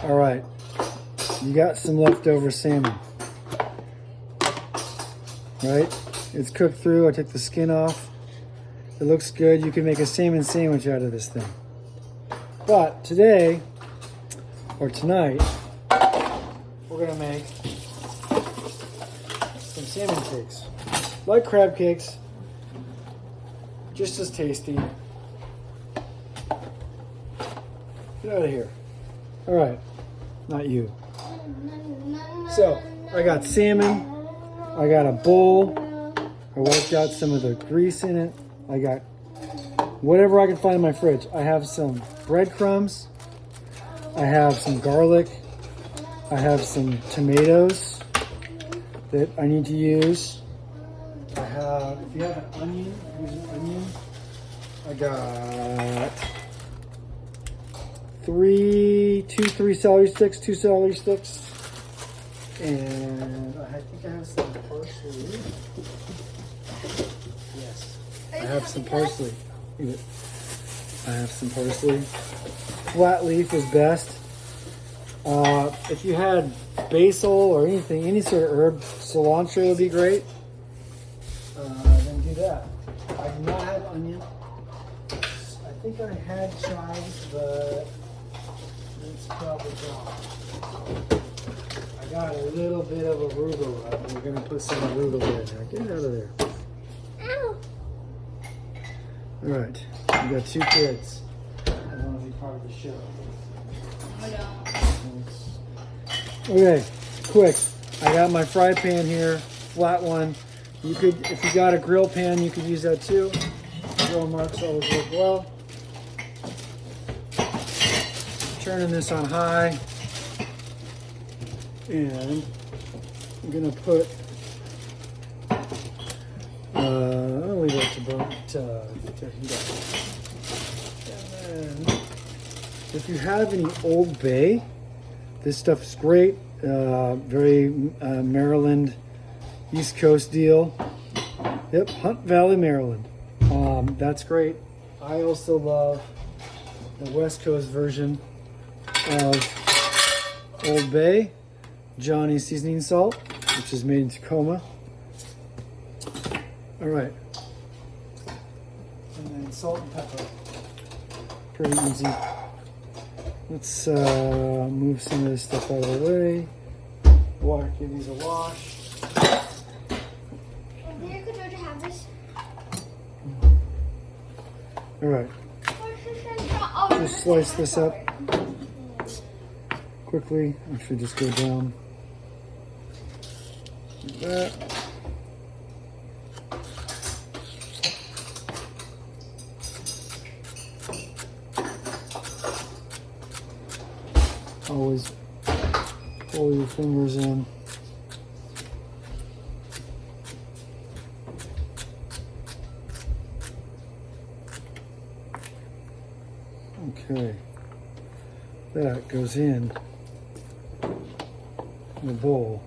All right, you got some leftover salmon, right? It's cooked through. I took the skin off. It looks good. You can make a salmon sandwich out of this thing. But today, or tonight, we're gonna make some salmon cakes. Like crab cakes, just as tasty. Get out of here. All right, not you. So, I got salmon. I got a bowl. I wiped out some of the grease in it. I got whatever I can find in my fridge. I have some breadcrumbs. I have some garlic. I have some tomatoes that I need to use. I have, if you have an onion, use an onion. I got three celery sticks, 2 celery sticks. And I think I have some parsley. Yes, I have some parsley. I have some parsley. Flat leaf is best. If you had basil or anything, any sort of herb, cilantro would be great. Then do that. I do not have onion. I think I had chives, but it's probably gone. I got a little bit of arugula. We're gonna put some arugula in there. Get it out of there. Ow. All right, we got 2 kids. I want to be part of the show. Okay, quick. I got my fry pan here, flat one. You could, if you got a grill pan, you could use that too. Grill marks always work well. Turning this on high. And I'm gonna put, I'll leave it to heat up. And then, if you have any Old Bay, this stuff is great. Very Maryland, East Coast deal. Yep, Hunt Valley, Maryland. That's great. I also love the West Coast version of Old Bay. Johnny's seasoning salt, which is made in Tacoma. All right. And then salt and pepper. Pretty easy. Let's move some of this stuff out of the way. Give these a wash. All right. Just slice this up quickly. Actually, just go down. Like that. Always pull your fingers in. Okay, that goes in the bowl.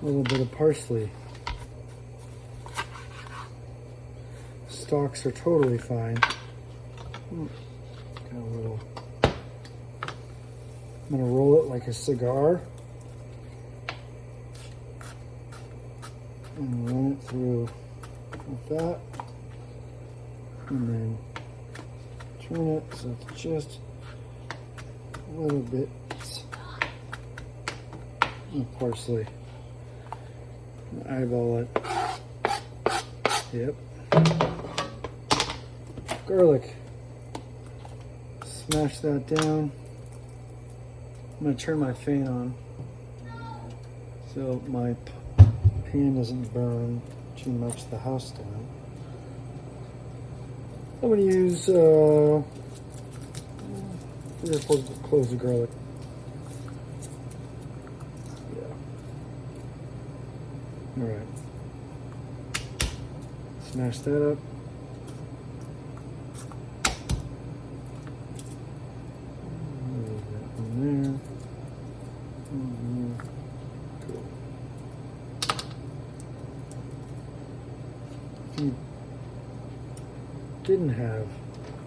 A little bit of parsley. Stalks are totally fine. Got a little. I'm gonna roll it like a cigar and run it through like that, and then turn it so it's just a little bit of parsley. Eyeball it. Yep. Garlic. Smash that down. I'm going to turn my fan on so my pan doesn't burn too much the house down. I'm going to use close the garlic. Yeah. All right. Smash that up. There. Cool. If you didn't have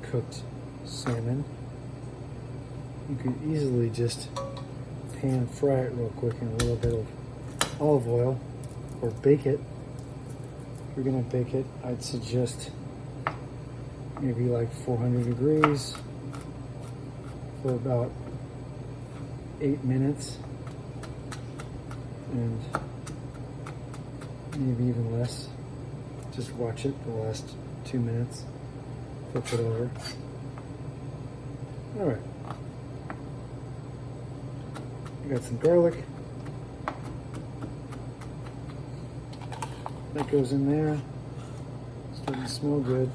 cooked salmon, you could easily just pan fry it real quick in a little bit of olive oil, or bake it. If you're gonna bake it, I'd suggest maybe like 400 degrees for about 8 minutes, and maybe even less. Just watch it the last 2 minutes, flip it over. All right. I got some garlic. That goes in there. Starting to smell good.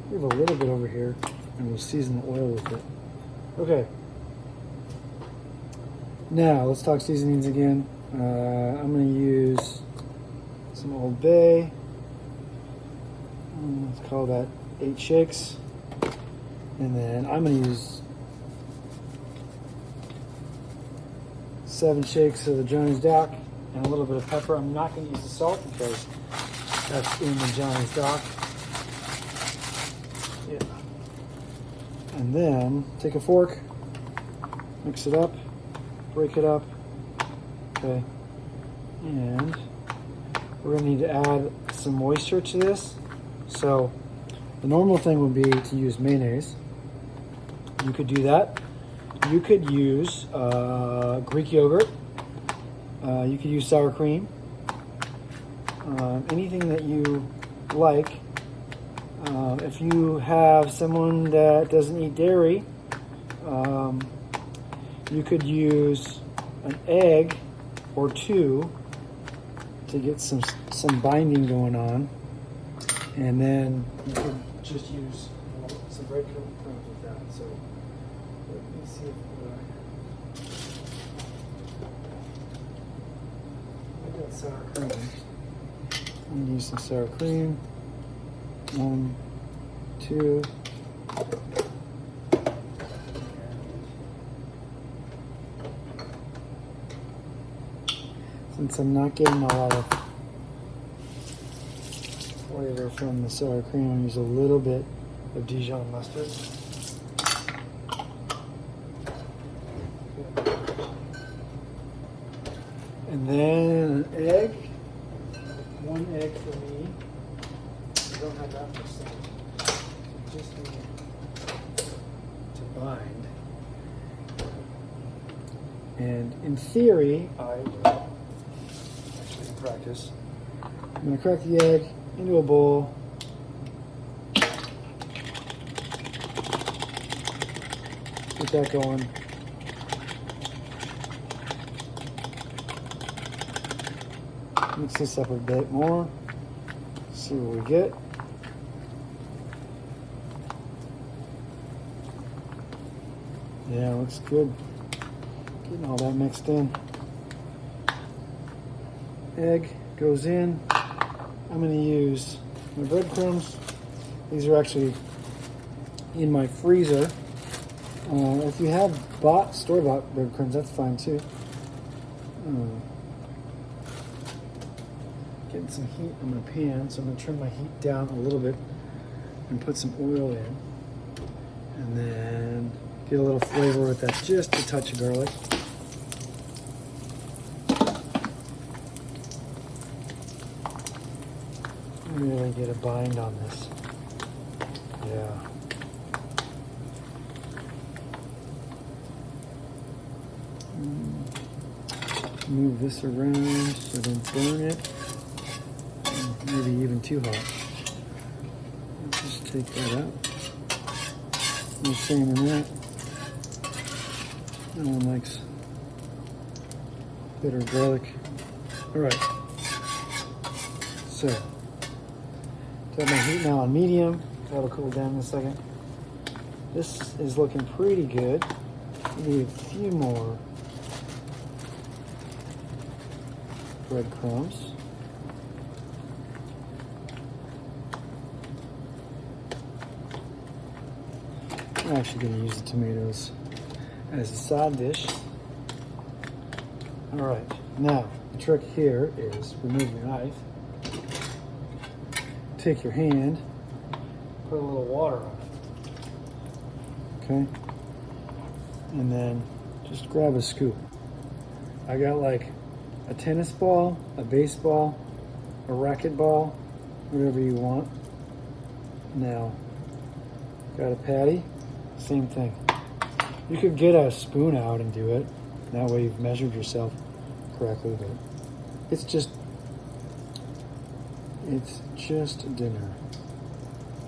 We have a little bit over here, and we'll season the oil with it. Okay. Now, let's talk seasonings again. I'm going to use some Old Bay. Let's call that 8 shakes. And then I'm going to use 7 shakes of the Johnny's Dock and a little bit of pepper. I'm not going to use the salt because that's in the Johnny's Dock. Yeah. And then take a fork, mix it up, break it up. Okay. And we're going to need to add some moisture to this. So the normal thing would be to use mayonnaise. You could do that. You could use Greek yogurt. You could use sour cream. Anything that you like. If you have someone that doesn't eat dairy, you could use an egg or 2 to get some binding going on. And then you could just use some breadcrumbs with that. So let me see if I got sour cream. I'm gonna use some sour cream. 1, 2. Since I'm not getting a lot of flavor from the sour cream, I'm gonna use a little bit of Dijon mustard. And then an egg. 1 egg for me. I don't have that much salmon. So just need to bind. And in theory, I will, actually in practice, I'm going to crack the egg into a bowl. Get that going. Mix this up a bit more. See what we get. Yeah, looks good. Getting all that mixed in. Egg goes in. I'm going to use my breadcrumbs. These are actually in my freezer. If you have store-bought breadcrumbs, that's fine too. Getting some heat on my pan, so I'm going to turn my heat down a little bit and put some oil in. And then get a little flavor with that, just a touch of garlic. Really get a bind on this. Yeah. Move this around so I don't burn it. Maybe even too hot. Let's just take that out. No shame in that. No one likes bitter garlic. Alright. So, got my heat now on medium. That'll cool down in a second. This is looking pretty good. We need a few more breadcrumbs. I'm actually going to use the tomatoes as a side dish. Alright, now the trick here is remove your knife. Take your hand, put put a little water on it. Okay? And then just grab a scoop. I got like a tennis ball, a baseball, a racquetball, whatever you want. Now, got a patty, same thing. You could get a spoon out and do it. That way you've measured yourself correctly, but it's just dinner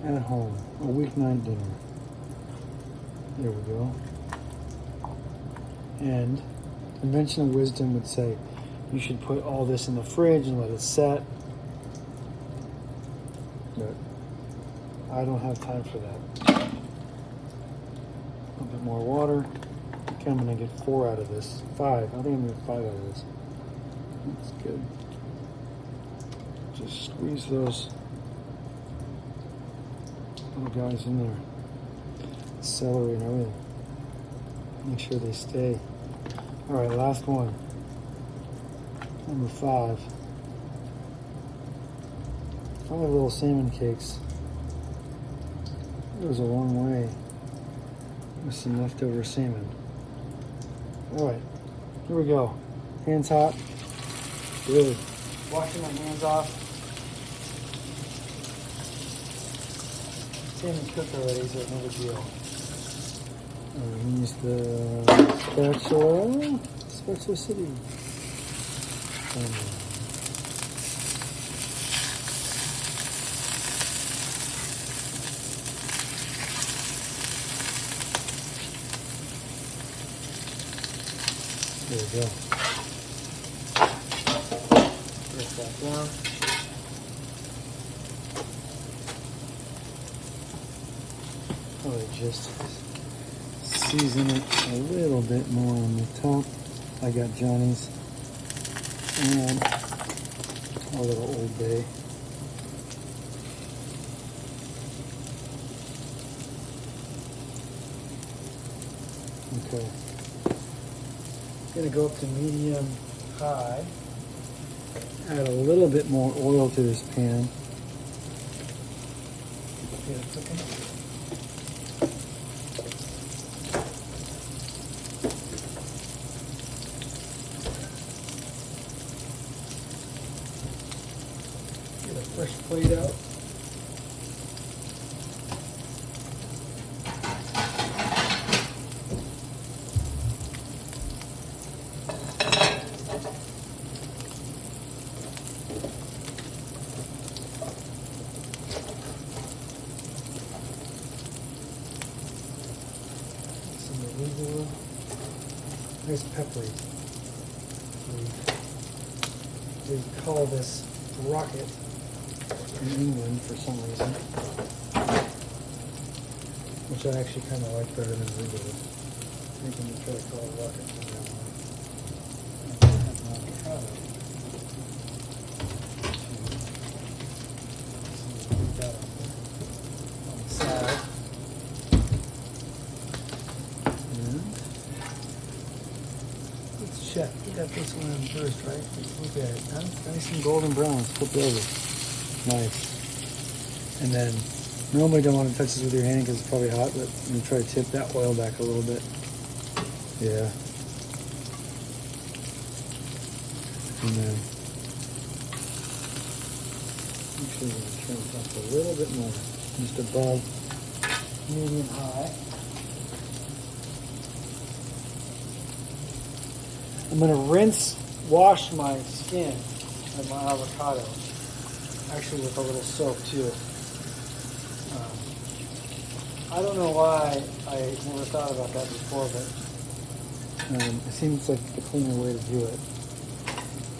at home, a weeknight dinner. There we go. And conventional wisdom would say you should put all this in the fridge and let it set. But I don't have time for that. A little bit more water. Okay, I'm gonna get 4 out of this. 5. I think I'm gonna get 5 out of this. That's good. Just squeeze those little guys in there. Celery and everything. Make sure they stay. Alright, last one. Number 5. 5 little salmon cakes. It goes a long way with some leftover salmon. Alright, here we go. Hands hot. Really. Washing my hands off. Salmon cooked already, so no big deal. Use the spatula. Spatula City. There we go. Press that down. Probably just season it a little bit more on the top. I got Johnny's and a little Old Bay. Okay. Gonna go up to medium high. Add a little bit more oil to this pan. Get it cooking. Get a fresh plate out. Nice peppery. We call this rocket in England for some reason, which I actually kind of like better than regular. I think I'm going to try to call it rocket from now on. On the side. Chef, you got this one in first, right? Let's look at it. Huh? Nice and golden brown. Flip it over. Nice. And then, normally don't want to touch this with your hand because it's probably hot, but I'm going to try to tip that oil back a little bit. Yeah. And then, actually, I'm going to turn it up a little bit more. Just above medium high. I'm going to wash my skin of my avocado, actually with a little soap too. I don't know why I never thought about that before, but it seems like the cleaner way to do it.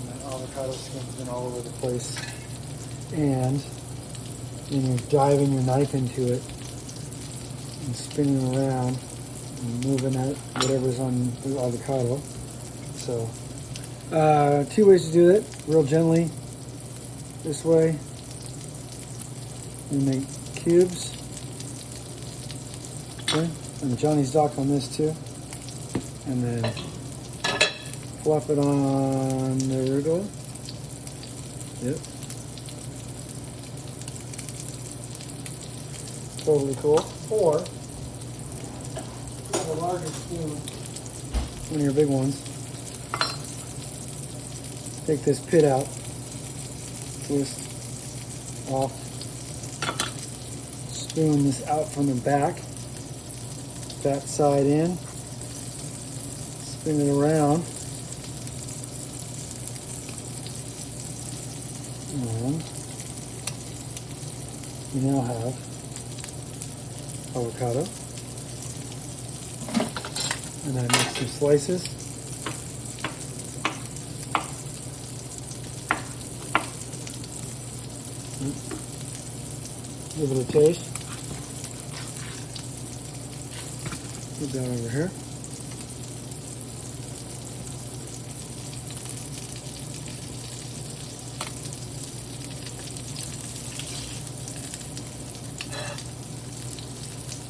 My avocado skin's been all over the place. And when you're diving your knife into it and spinning around and moving at whatever's on the avocado. So, 2 ways to do it. Real gently, this way. You make cubes. Okay, and Johnny's dock on this too. And then flop it on the riddle. Yep. totally cool. Or a larger spoon, one of your big ones. Take this pit out, twist off, spoon this out from the back, that side in, spin it around, and you now have avocado. And I make some slices. Give it a taste. Put that over here.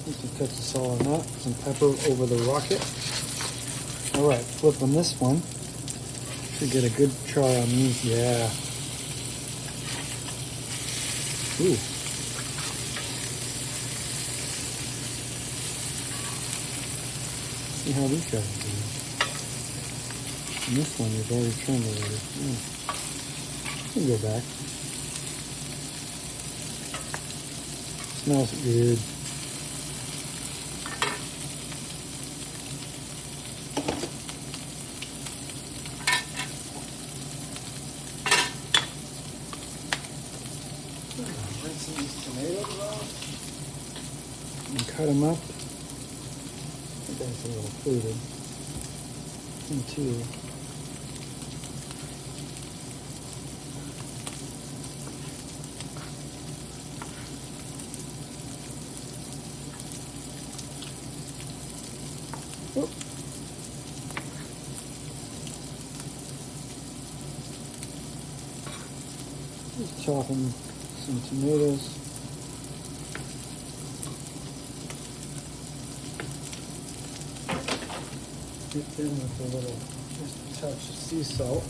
Just a touch of salt on that. Some pepper over the rocket. All right, flip on this one to get a good try on these. Yeah. Ooh. See how these guys do. And this one is already turned already. Yeah. We'll go back. Smells good. Rinse these tomatoes off and cut them up. I think that's a little fluted. Into just chopping some tomatoes. Dip them with a little, just a touch of sea salt.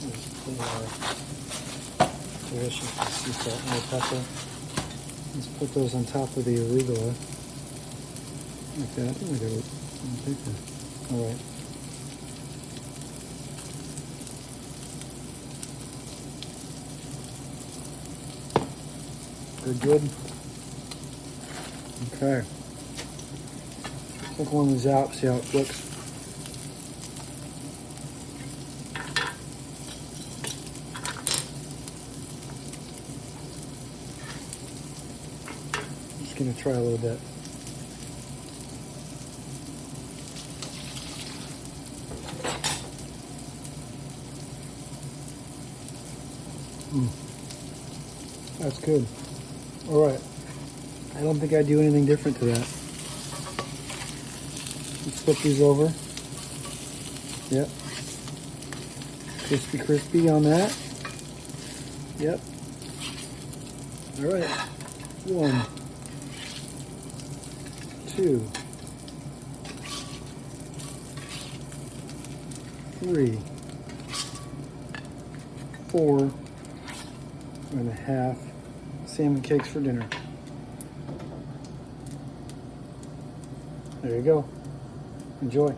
Just put our delicious sea salt and the pepper. Let's put those on top of the arugula. Like that. I think we got a big one. All right. Good, good. Okay. Take one of these out, see how it looks. Just gonna try a little bit. That's good. All right. I don't think I'd do anything different to that. Let's flip these over. Yep. Crispy, crispy on that. Yep. All right. 1, 2, 3, 4.5 salmon cakes for dinner. There you go. Enjoy.